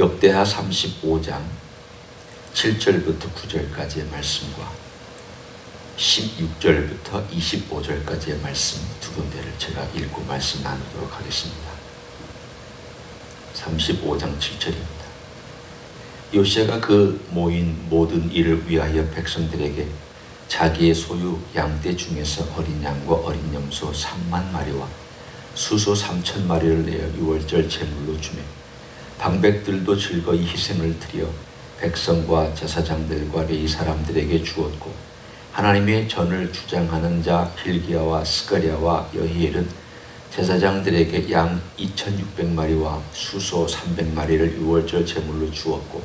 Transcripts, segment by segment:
역대하 35장 7절부터 9절까지의 말씀과 16절부터 25절까지의 말씀 두 군데를 제가 읽고 말씀 나누도록 하겠습니다. 35장 7절입니다. 요시아가 그 모인 모든 일을 위하여 백성들에게 자기의 소유 양떼 중에서 어린 양과 어린 염소 3만 마리와 수소 3천 마리를 내어 유월절 제물로 주매 방백들도 즐거이 희생을 드려 백성과 제사장들과 레위 사람들에게 주었고, 하나님의 전을 주장하는 자 hil기야와 스가랴와 여히엘은 제사장들에게 양 2,600마리와 수소 300마리를 유월절 제물로 주었고,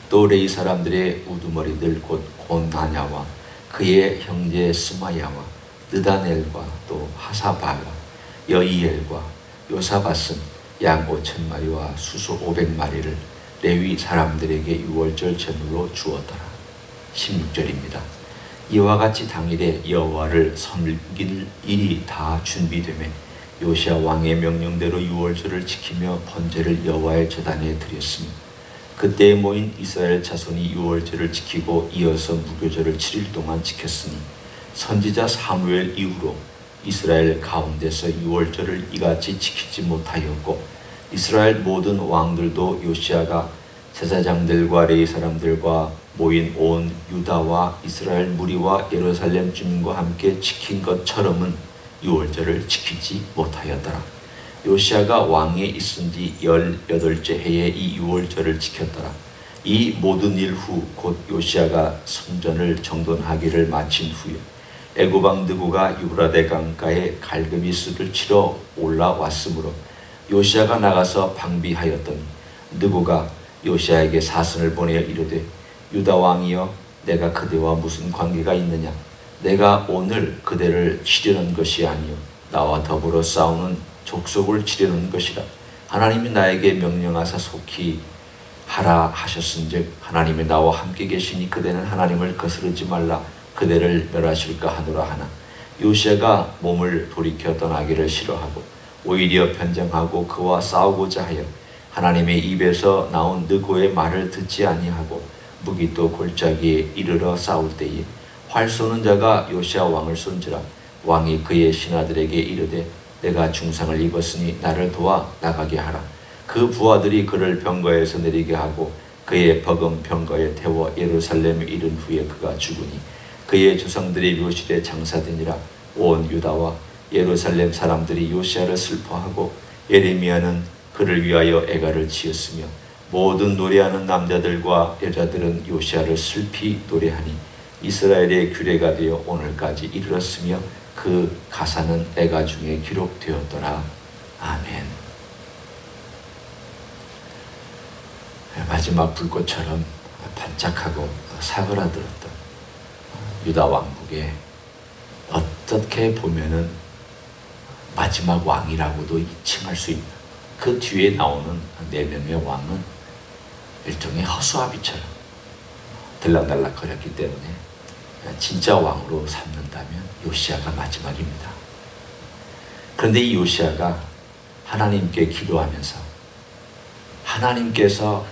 또 레위 사람들의 우두머리들 곧 고나냐와 그의 형제 스마야와 느다넬과 또 하사바와 여히엘과 요사밧은 양 5,000마리와 수소 500마리를 레위 사람들에게 유월절 제물로 주었더라. 16절입니다. 이와 같이 당일에 여호와를 섬길 일이 다 준비되매 요시야 왕의 명령대로 유월절을 지키며 번제를 여호와의 제단에 드렸으며, 그때에 모인 이스라엘 자손이 유월절을 지키고 이어서 무교절을 7일 동안 지켰으니, 선지자 사무엘 이후로 이스라엘 가운데서 유월절을 이같이 지키지 못하였고, 이스라엘 모든 왕들도 요시아가 제사장들과 레위 사람들과 모인 온 유다와 이스라엘 무리와 예루살렘 주민과 함께 지킨 것처럼은 유월절을 지키지 못하였더라. 요시아가 왕에 있은 지 18째 해에 이 유월절을 지켰더라. 이 모든 일 후 곧 요시아가 성전을 정돈하기를 마친 후에 애굽 왕 느고가 유브라데 강가에 갈그미스를 치러 올라왔으므로 요시아가 나가서 방비하였더니, 느고가 요시아에게 사슴을 보내어 이르되, 유다 왕이여, 내가 그대와 무슨 관계가 있느냐? 내가 오늘 그대를 치려는 것이 아니요 나와 더불어 싸우는 족속을 치려는 것이라. 하나님이 나에게 명령하사 속히 하라 하셨은즉 하나님이 나와 함께 계시니 그대는 하나님을 거스르지 말라. 그대를 멸하실까 하노라 하나, 요시아가 몸을 돌이켜 떠나기를 싫어하고 오히려 변장하고 그와 싸우고자 하여 하나님의 입에서 나온 느고의 말을 듣지 아니하고 무기또 골짜기에 이르러 싸울 때에 활 쏘는 자가 요시아 왕을 쏜지라. 왕이 그의 신하들에게 이르되, 내가 중상을 입었으니 나를 도와 나가게 하라. 그 부하들이 그를 병거에서 내리게 하고 그의 버금 병거에 태워 예루살렘에 이른 후에 그가 죽으니, 그의 조상들이 묘실에 장사되니라. 온 유다와 예루살렘 사람들이 요시아를 슬퍼하고 예레미야는 그를 위하여 애가를 지었으며, 모든 노래하는 남자들과 여자들은 요시아를 슬피 노래하니 이스라엘의 규례가 되어 오늘까지 이르렀으며 그 가사는 애가 중에 기록되었더라. 아멘. 마지막 불꽃처럼 반짝하고 사그라들었던 유다 왕국에 어떻게 보면은 마지막 왕이라고도 칭할 수 있는 그 뒤에 나오는 4명의 왕은 일종의 허수아비처럼 들락날락 거렸기 때문에 진짜 왕으로 삼는다면 요시아가 마지막입니다. 그런데 이 요시아가 하나님께 기도하면서 하나님께서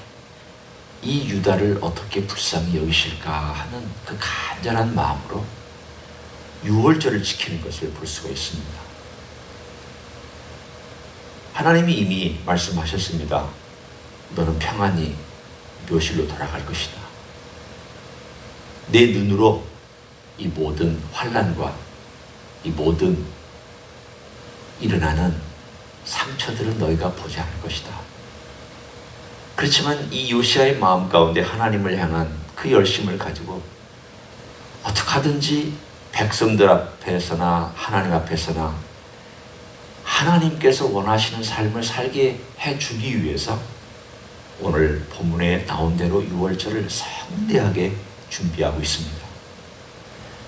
이 유다를 어떻게 불쌍히 여기실까 하는 그 간절한 마음으로 유월절을 지키는 것을 볼 수가 있습니다. 하나님이 이미 말씀하셨습니다. 너는 평안히 묘실로 돌아갈 것이다. 내 눈으로 이 모든 환난과 이 모든 일어나는 상처들은 너희가 보지 않을 것이다. 그렇지만 이 요시아의 마음 가운데 하나님을 향한 그 열심을 가지고 어떻게 하든지 백성들 앞에서나 하나님 앞에서나 하나님께서 원하시는 삶을 살게 해주기 위해서 오늘 본문에 나온 대로 유월절을 성대하게 준비하고 있습니다.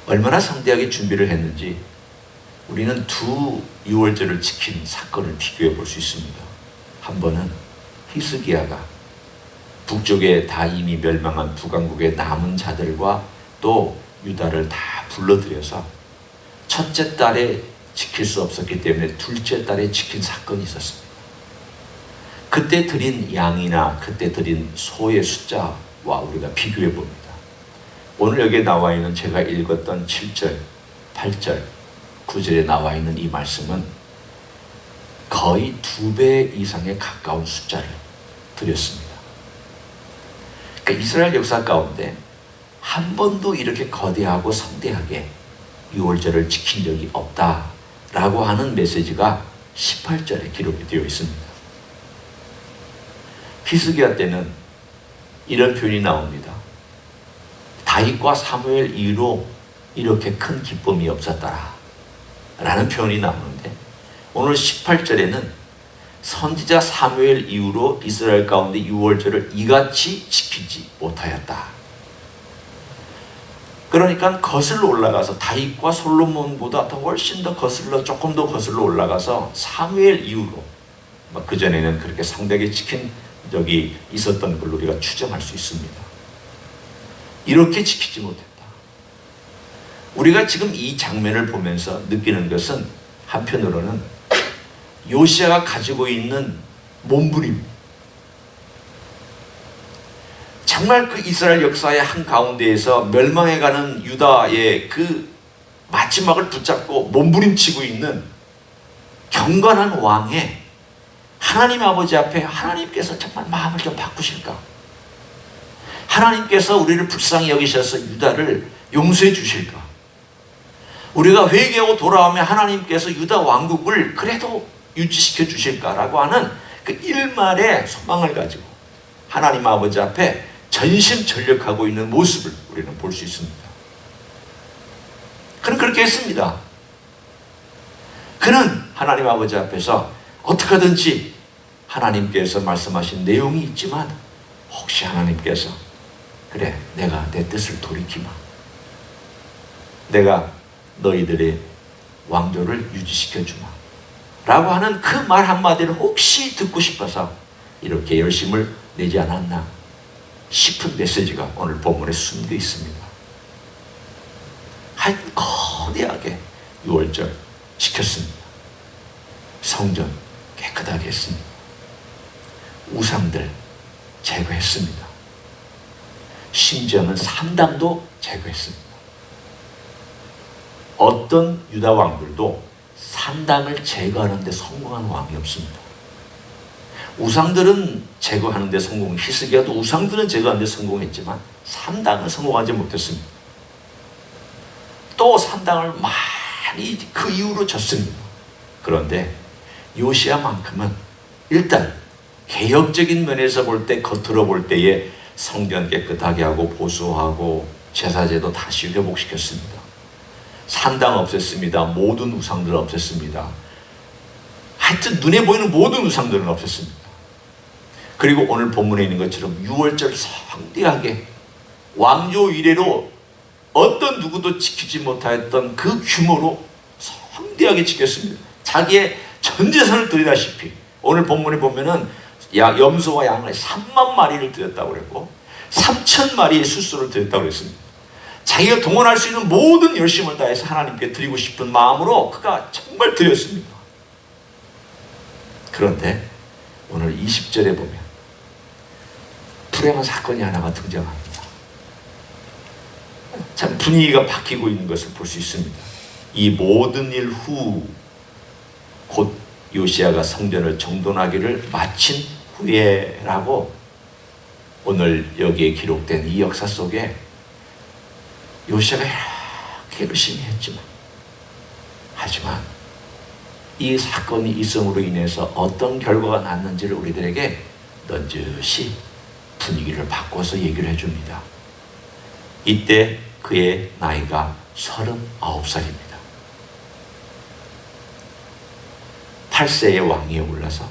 얼마나 성대하게 준비를 했는지 우리는 두 유월절을 지킨 사건을 비교해 볼 수 있습니다. 한 번은 히스기야가 북쪽에 다 이미 멸망한 북왕국의 남은 자들과 또 유다를 다 불러들여서 첫째 달에 지킬 수 없었기 때문에 둘째 달에 지킨 사건이 있었습니다. 그 그때 드린 양이나 그때 드린 소의 숫자와 우리가 비교해 봅니다. 오늘 여기에 나와 있는 제가 읽었던 7절, 8절, 9절에 나와 있는 이 말씀은 거의 2배 이상에 가까운 숫자를 드렸습니다. 그러니까 이스라엘 역사 가운데 한 번도 이렇게 거대하고 성대하게 유월절을 지킨 적이 없다라고 하는 메시지가 18절에 기록이 되어 있습니다. 히스기야 때는 이런 표현이 나옵니다. 다윗과 사무엘 이후로 이렇게 큰 기쁨이 없었더라 라는 표현이 나오는데, 오늘 18절에는 선지자 사무엘 이후로 이스라엘 가운데 유월절을 이같이 지키지 못하였다. 그러니까 거슬러 올라가서 다윗과 솔로몬보다 더 훨씬 더 조금 더 거슬러 올라가서 사무엘 이후로, 그전에는 그렇게 상대하게 지킨 적이 있었던 걸로 우리가 추정할 수 있습니다. 이렇게 지키지 못했다. 우리가 지금 이 장면을 보면서 느끼는 것은 한편으로는 요시아가 가지고 있는 몸부림, 정말 그 이스라엘 역사의 한가운데에서 멸망해가는 유다의 그 마지막을 붙잡고 몸부림치고 있는 경건한 왕의 하나님 아버지 앞에 하나님께서 정말 마음을 좀 바꾸실까? 하나님께서 우리를 불쌍히 여기셔서 유다를 용서해 주실까? 우리가 회개하고 돌아오면 하나님께서 유다 왕국을 그래도 유지시켜 주실까라고 하는 그 일말의 소망을 가지고 하나님 아버지 앞에 전심전력하고 있는 모습을 우리는 볼 수 있습니다. 그는 그렇게 했습니다. 그는 하나님 아버지 앞에서 어떻게 하든지 하나님께서 말씀하신 내용이 있지만 혹시 하나님께서 그래, 내가 내 뜻을 돌이키마, 내가 너희들의 왕조를 유지시켜 주마 라고 하는 그 말 한마디를 혹시 듣고 싶어서 이렇게 열심을 내지 않았나 싶은 메시지가 오늘 본문에 숨겨 있습니다. 하여튼 거대하게 유월절 지켰습니다. 성전 깨끗하게 했습니다. 우상들 제거했습니다. 심지어는 산당도 제거했습니다. 어떤 유다 왕들도 산당을 제거하는 데 성공한 왕이 없습니다. 우상들은 제거하는 데 성공, 히스기야도 우상들은 제거하는 데 성공했지만 산당은 성공하지 못했습니다. 또 산당을 많이 그 이후로 졌습니다. 그런데 요시야만큼은 일단 개혁적인 면에서 볼 때, 겉으로 볼 때에 성전 깨끗하게 하고 보수하고 제사제도 다시 회복시켰습니다. 산당 없앴습니다. 모든 우상들을 없앴습니다. 하여튼 눈에 보이는 모든 우상들은 없앴습니다. 그리고 오늘 본문에 있는 것처럼 유월절 성대하게 왕조 이래로 어떤 누구도 지키지 못하였던 그 규모로 성대하게 지켰습니다. 자기의 전 재산을 드리다시피 오늘 본문에 보면은 염소와 양을 3만 마리를 드렸다고 그랬고 3천 마리의 숫소를 드렸다고 그랬습니다. 자기가 동원할 수 있는 모든 열심을 다해서 하나님께 드리고 싶은 마음으로 그가 정말 드렸습니다. 그런데 오늘 20절에 보면 불행한 사건이 하나가 등장합니다. 참 분위기가 바뀌고 있는 것을 볼 수 있습니다. 이 모든 일 후 곧 요시야가 성전을 정돈하기를 마친 후에라고 오늘 여기에 기록된 이 역사 속에 요시야가 이렇게 열심히 했지만 하지만 이 사건이 있음으로 인해서 어떤 결과가 났는지를 우리들에게 넌지시 분위기를 바꿔서 얘기를 해줍니다. 이때 그의 나이가 39살입니다. 8세의 왕위에 올라서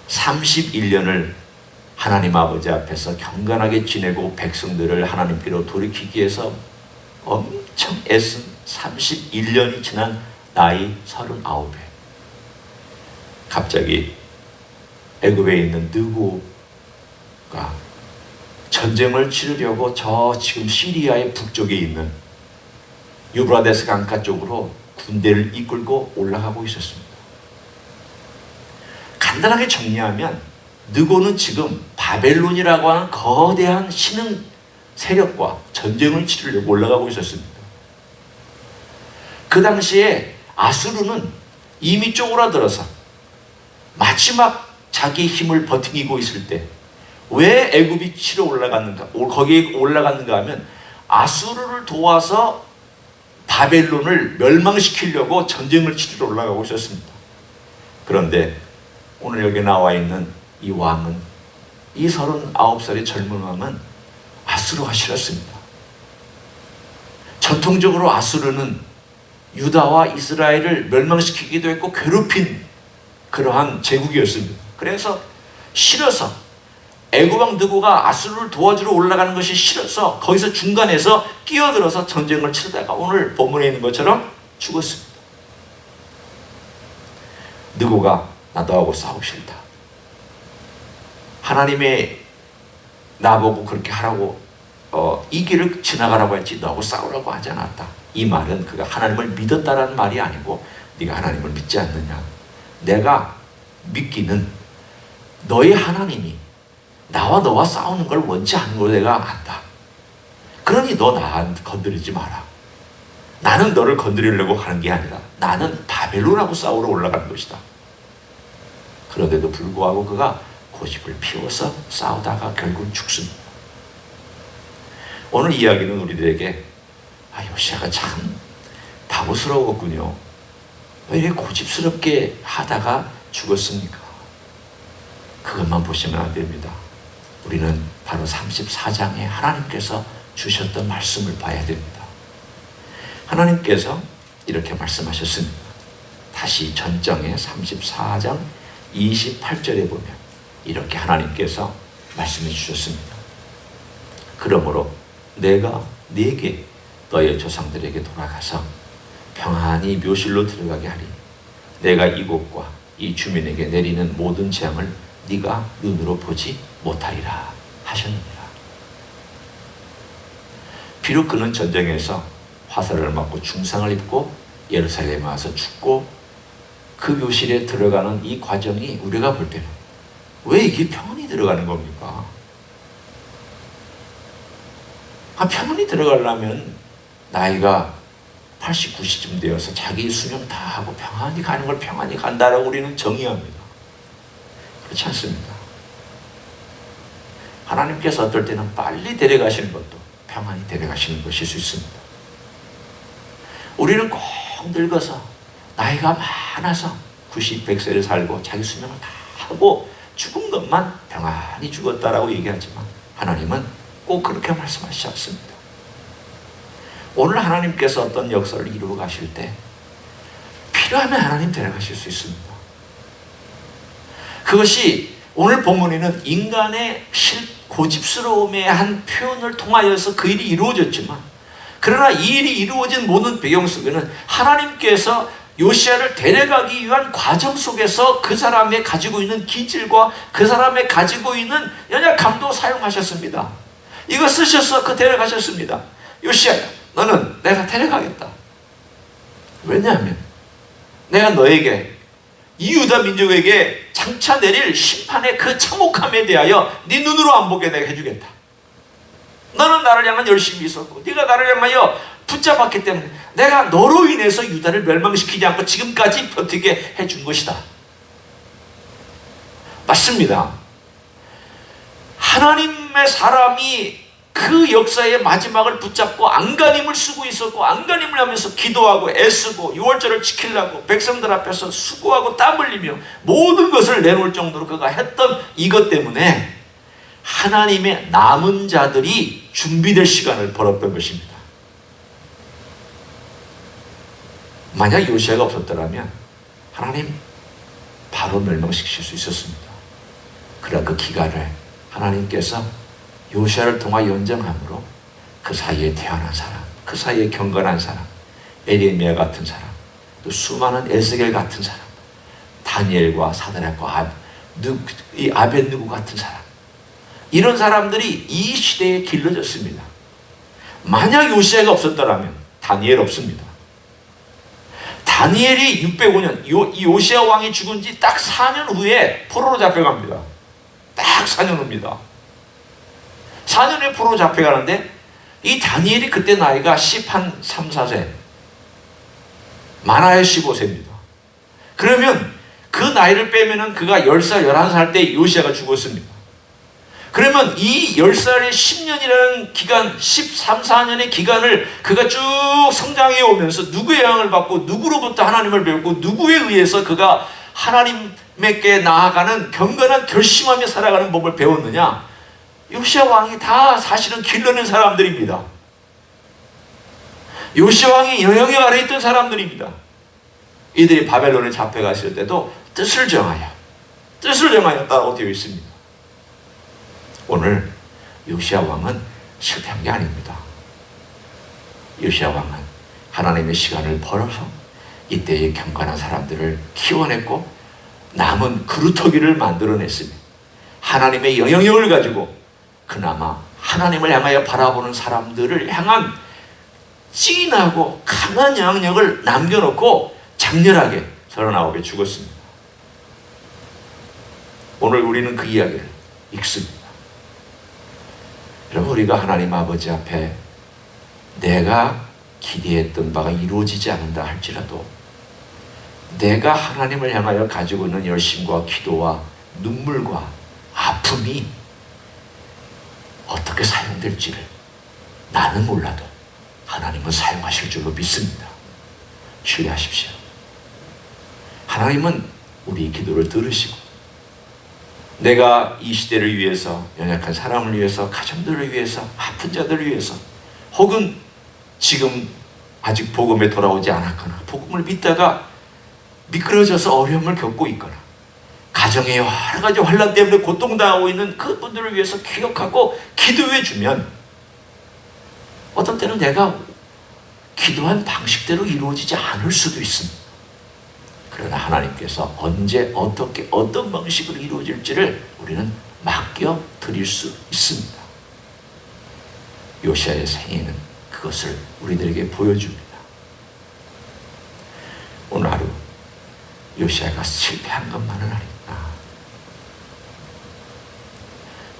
31년을 하나님 아버지 앞에서 경건하게 지내고 백성들을 하나님께로 돌이키기 위해서 엄청 애쓴 31년이 지난 나이 39에 갑자기 애굽에 있는 느고가 전쟁을 치르려고 저 지금 시리아의 북쪽에 있는 유브라데스 강가 쪽으로 군대를 이끌고 올라가고 있었습니다. 간단하게 정리하면 느고는 지금 바벨론이라고 하는 거대한 신흥 세력과 전쟁을 치르려고 올라가고 있었습니다. 그 당시에 아수르는 이미 쪼그라들어서 마지막 자기 힘을 버티고 있을 때 왜 애굽이 치러 올라갔는가? 거기에 올라갔는가 하면 아수르를 도와서 바벨론을 멸망시키려고 전쟁을 치르러 올라가고 있었습니다. 그런데 오늘 여기 나와 있는 이 왕은, 이 39살의 젊은 왕은 아수르가 싫었습니다. 전통적으로 아수르는 유다와 이스라엘을 멸망시키기도 했고 괴롭힌 그러한 제국이었습니다. 그래서 싫어서 애굽 왕 느고가 아수르를 도와주러 올라가는 것이 싫어서 거기서 중간에서 끼어들어서 전쟁을 치르다가 오늘 본문에 있는 것처럼 죽었습니다. 느고가 나도하고 싸우기 싫다. 하나님의 나보고 그렇게 하라고 이 길을 지나가라고 했지 너하고 싸우라고 하지 않았다. 이 말은 그가 하나님을 믿었다라는 말이 아니고 네가 하나님을 믿지 않느냐. 내가 믿기는 너의 하나님이 나와 너와 싸우는 걸 원치 않는 걸 내가 안다. 그러니 너 나한테 건드리지 마라. 나는 너를 건드리려고 하는 게 아니라 나는 바벨론하고 싸우러 올라가는 것이다. 그런데도 불구하고 그가 고집을 피워서 싸우다가 결국 죽습니다. 오늘 이야기는 우리들에게 요시야가 참 바보스러웠군요. 왜 이렇게 고집스럽게 하다가 죽었습니까? 그것만 보시면 안 됩니다. 우리는 바로 34장에 하나님께서 주셨던 말씀을 봐야 됩니다. 하나님께서 이렇게 말씀하셨습니다. 다시 전정의 34장 28절에 보면 이렇게 하나님께서 말씀해 주셨습니다. 그러므로 내가 네게 너의 조상들에게 돌아가서 평안히 묘실로 들어가게 하리. 내가 이곳과 이 주민에게 내리는 모든 재앙을 네가 눈으로 보지 못하리라 하셨느니라. 비록 그는 전쟁에서 화살을 맞고 중상을 입고 예루살렘에 와서 죽고 그 묘실에 들어가는 이 과정이 우리가 볼 때는 왜 이게 평안히 들어가는 겁니까? 평안히 들어가려면 나이가 80, 90쯤 되어서 자기 수명 다 하고 평안히 가는 걸 평안히 간다라고 우리는 정의합니다. 그렇지 않습니다. 하나님께서 어떨 때는 빨리 데려가시는 것도 평안히 데려가시는 것일 수 있습니다. 우리는 꼭 늙어서 나이가 많아서 90, 100세를 살고 자기 수명을 다 하고 죽은 것만 평안히 죽었다라고 얘기하지만 하나님은 꼭 그렇게 말씀하시지 않습니다. 오늘 하나님께서 어떤 역사를 이루어 가실 때 필요하면 하나님 데려가실 수 있습니다. 그것이 오늘 본문에는 인간의 고집스러움의 한 표현을 통하여서 그 일이 이루어졌지만, 그러나 이 일이 이루어진 모든 배경 속에는 하나님께서 요시야를 데려가기 위한 과정 속에서 그 사람의 가지고 있는 기질과 그 사람의 가지고 있는 연약함도 사용하셨습니다. 이거 쓰셔서 그 데려가셨습니다. 요시야야, 너는 내가 데려가겠다. 왜냐하면 내가 너에게 이 유다 민족에게 장차 내릴 심판의 그 참혹함에 대하여 네 눈으로 안 보게 내가 해주겠다. 너는 나를 향한 열심히 있었고 네가 나를 향하여 붙잡았기 때문에 내가 너로 인해서 유다를 멸망시키지 않고 지금까지 버티게 해준 것이다. 맞습니다. 하나님의 사람이 그 역사의 마지막을 붙잡고 안간힘을 쓰고 있었고 안간힘을 하면서 기도하고 애쓰고 유월절을 지키려고 백성들 앞에서 수고하고 땀 흘리며 모든 것을 내놓을 정도로 그가 했던 이것 때문에 하나님의 남은 자들이 준비될 시간을 벌었던 것입니다. 만약 요시야가 없었더라면 하나님 바로 멸망시킬 수 있었습니다. 그러나 그 기간을 하나님께서 요시야를 통하 연장함으로 그 사이에 태어난 사람, 그 사이에 경건한 사람, 에레미야 같은 사람, 또 수많은 에스겔 같은 사람, 다니엘과 사드락과 아벳느고 같은 사람, 이런 사람들이 이 시대에 길러졌습니다. 만약 요시야가 없었더라면 다니엘 없습니다. 다니엘이 605년 이 요시야 왕이 죽은 지 딱 4년 후에 포로로 잡혀갑니다. 막 4년 옵니다. 4년에 포로 잡혀가는데 이 다니엘이 그때 나이가 13, 4세, 많아야 15세입니다. 그러면 그 나이를 빼면은 그가 10살, 11살 때 요시야가 죽었습니다. 그러면 이 10살의 10년이라는 기간, 13, 4년의 기간을 그가 쭉 성장해 오면서 누구의 영향을 받고 누구로부터 하나님을 배웠고 누구에 의해서 그가 하나님께 나아가는 경건한 결심하며 살아가는 법을 배웠느냐? 요시야 왕이 다 사실은 길러낸 사람들입니다. 요시야 왕이 영향력 아래 있던 사람들입니다. 이들이 바벨론에 잡혀갔을 때도 뜻을 정하였다고 되어 있습니다. 오늘 요시야 왕은 실패한 게 아닙니다. 요시야 왕은 하나님의 시간을 벌어서 이때의 경건한 사람들을 키워냈고 남은 그루터기를 만들어냈으며 하나님의 영향력을 가지고 그나마 하나님을 향하여 바라보는 사람들을 향한 진하고 강한 영향력을 남겨놓고 장렬하게 39에 죽었습니다. 오늘 우리는 그 이야기를 읽습니다. 여러분, 우리가 하나님 아버지 앞에 내가 기대했던 바가 이루어지지 않는다 할지라도 내가 하나님을 향하여 가지고 있는 열심과 기도와 눈물과 아픔이 어떻게 사용될지를 나는 몰라도 하나님은 사용하실 줄로 믿습니다. 신뢰하십시오. 하나님은 우리 기도를 들으시고 내가 이 시대를 위해서, 연약한 사람을 위해서, 가정들을 위해서, 아픈 자들을 위해서, 혹은 지금 아직 복음에 돌아오지 않았거나 복음을 믿다가 미끄러져서 어려움을 겪고 있거나 가정의 여러 가지 환난 때문에 고통당하고 있는 그분들을 위해서 기억하고 기도해 주면 어떤 때는 내가 기도한 방식대로 이루어지지 않을 수도 있습니다. 그러나 하나님께서 언제 어떻게 어떤 방식으로 이루어질지를 우리는 맡겨 드릴 수 있습니다. 요시야의 생애는 그것을 우리들에게 보여줍니다. 오늘 하루 요시야가 실패한 것만은 아닙니다.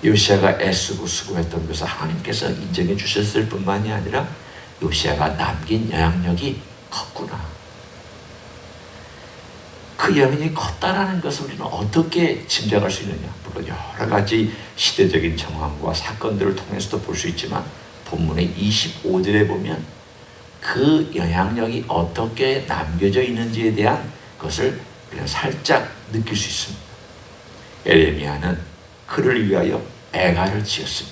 요시야가 애쓰고 수고했던 것을 하나님께서 인정해 주셨을 뿐만이 아니라 요시야가 남긴 영향력이 컸구나. 그 영향이 컸다라는 것을 우리는 어떻게 짐작할 수 있느냐? 물론 여러 가지 시대적인 정황과 사건들을 통해서도 볼 수 있지만 본문의 25절에 보면 그 영향력이 어떻게 남겨져 있는지에 대한 것을 그냥 살짝 느낄 수 있습니다. 에레미야는 그를 위하여 애가를 지었으며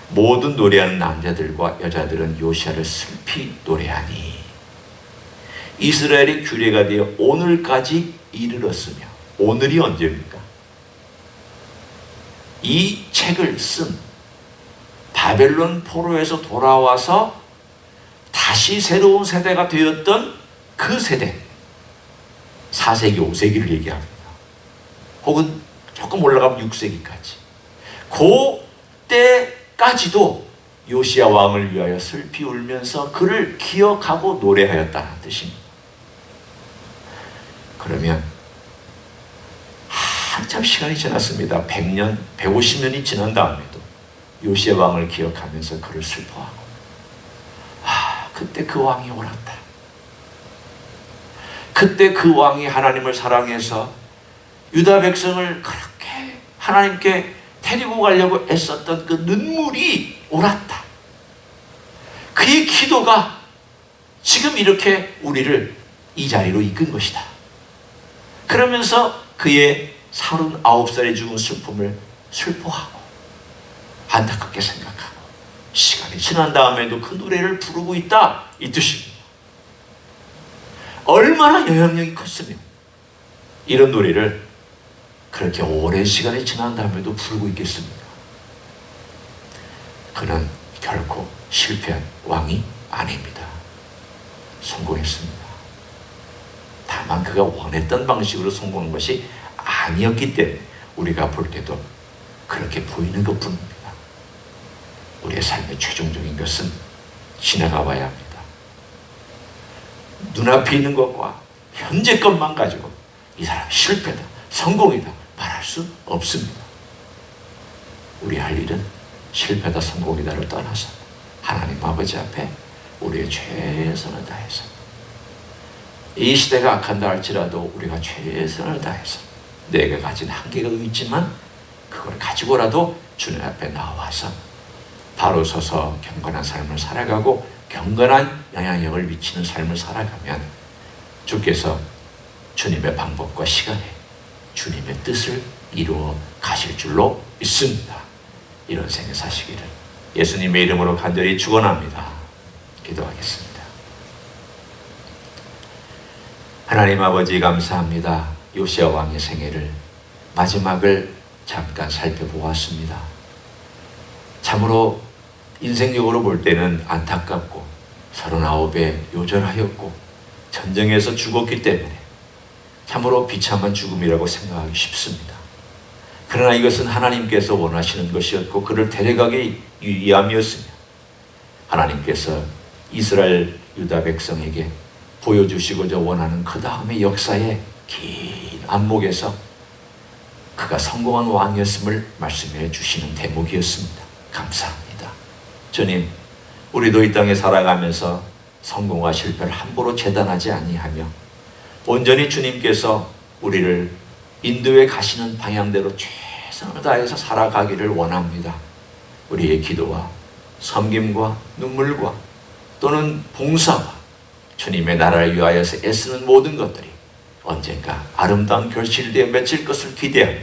모든 노래하는 남자들과 여자들은 요시야를 슬피 노래하니 이스라엘의 규례가 되어 오늘까지 이르렀으며, 오늘이 언제입니까? 이 책을 쓴 바벨론 포로에서 돌아와서 다시 새로운 세대가 되었던 그 세대, 4세기, 5세기를 얘기합니다. 혹은 조금 올라가면 6세기까지. 그때까지도 요시야 왕을 위하여 슬피 울면서 그를 기억하고 노래하였다는 뜻입니다. 그러면 한참 시간이 지났습니다. 100년, 150년이 지난 다음에도 요시야 왕을 기억하면서 그를 슬퍼하고, 그때 그 왕이 옳았다. 그때 그 왕이 하나님을 사랑해서 유다 백성을 그렇게 하나님께 데리고 가려고 애썼던 그 눈물이 옳았다. 그의 기도가 지금 이렇게 우리를 이 자리로 이끈 것이다. 그러면서 그의 39살에 죽은 슬픔을 슬퍼하고 안타깝게 생각하고 시간이 지난 다음에도 그 노래를 부르고 있다, 이 뜻입니다. 얼마나 영향력이 컸으면 이런 노래를 그렇게 오랜 시간이 지난 다음에도 부르고 있겠습니까? 그는 결코 실패한 왕이 아닙니다. 성공했습니다. 다만 그가 원했던 방식으로 성공한 것이 아니었기 때문에 우리가 볼 때도 그렇게 보이는 것뿐입니다. 우리의 삶의 최종적인 것은 지나가 봐야 합니다. 눈앞에 있는 것과 현재 것만 가지고 이 사람 실패다, 성공이다 말할 할 수 없습니다. 우리 할 일은 실패다 성공이다를 떠나서 하나님 아버지 앞에 우리의 최선을 다해서, 이 시대가 악한다 할지라도 우리가 최선을 다해서 내가 가진 한계가 있지만 그걸 가지고라도 주님 앞에 나와서 바로 서서 경건한 삶을 살아가고 경건한 영향력을 미치는 삶을 살아가면 주께서 주님의 방법과 시간에 주님의 뜻을 이루어 가실 줄로 믿습니다. 이런 생애 사시기를 예수님의 이름으로 간절히 축원합니다. 기도하겠습니다. 하나님 아버지 감사합니다. 요시야 왕의 생애를 마지막을 잠깐 살펴보았습니다. 참으로 인생적으로 볼 때는 안타깝고 39에 요절하였고 전쟁에서 죽었기 때문에 참으로 비참한 죽음이라고 생각하기 쉽습니다. 그러나 이것은 하나님께서 원하시는 것이었고 그를 데려가기 위함이었으며 하나님께서 이스라엘 유다 백성에게 보여주시고자 원하는 그 다음의 역사의 긴 안목에서 그가 성공한 왕이었음을 말씀해 주시는 대목이었습니다. 감사합니다. 주님, 우리도 이 땅에 살아가면서 성공과 실패를 함부로 재단하지 아니하며 온전히 주님께서 우리를 인도해 가시는 방향대로 최선을 다해서 살아가기를 원합니다. 우리의 기도와 섬김과 눈물과 또는 봉사와 주님의 나라를 위하여서 애쓰는 모든 것들이 언젠가 아름다운 결실되어 맺힐 것을 기대하며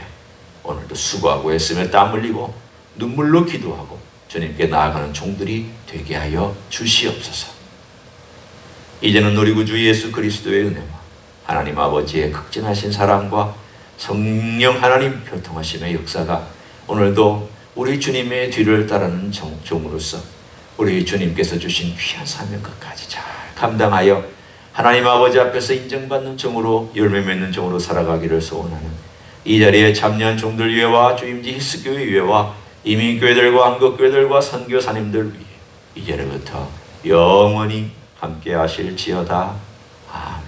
오늘도 수고하고 애쓰며 땀 흘리고 눈물로 기도하고 주님께 나아가는 종들이 되게 하여 주시옵소서. 이제는 우리 구주 예수 그리스도의 은혜와 하나님 아버지의 극진하신 사랑과 성령 하나님 교통하심의 역사가 오늘도 우리 주님의 뒤를 따르는 종으로서 우리 주님께서 주신 귀한 사명 끝까지 잘 감당하여 하나님 아버지 앞에서 인정받는 종으로 열매 맺는 종으로 살아가기를 소원하는 이 자리에 참여한 종들 위에와 주임지 히스교회 위에와 이민교회들과 한국교회들과 선교사님들 위에 이제부터 영원히 함께 하실지어다. 아멘.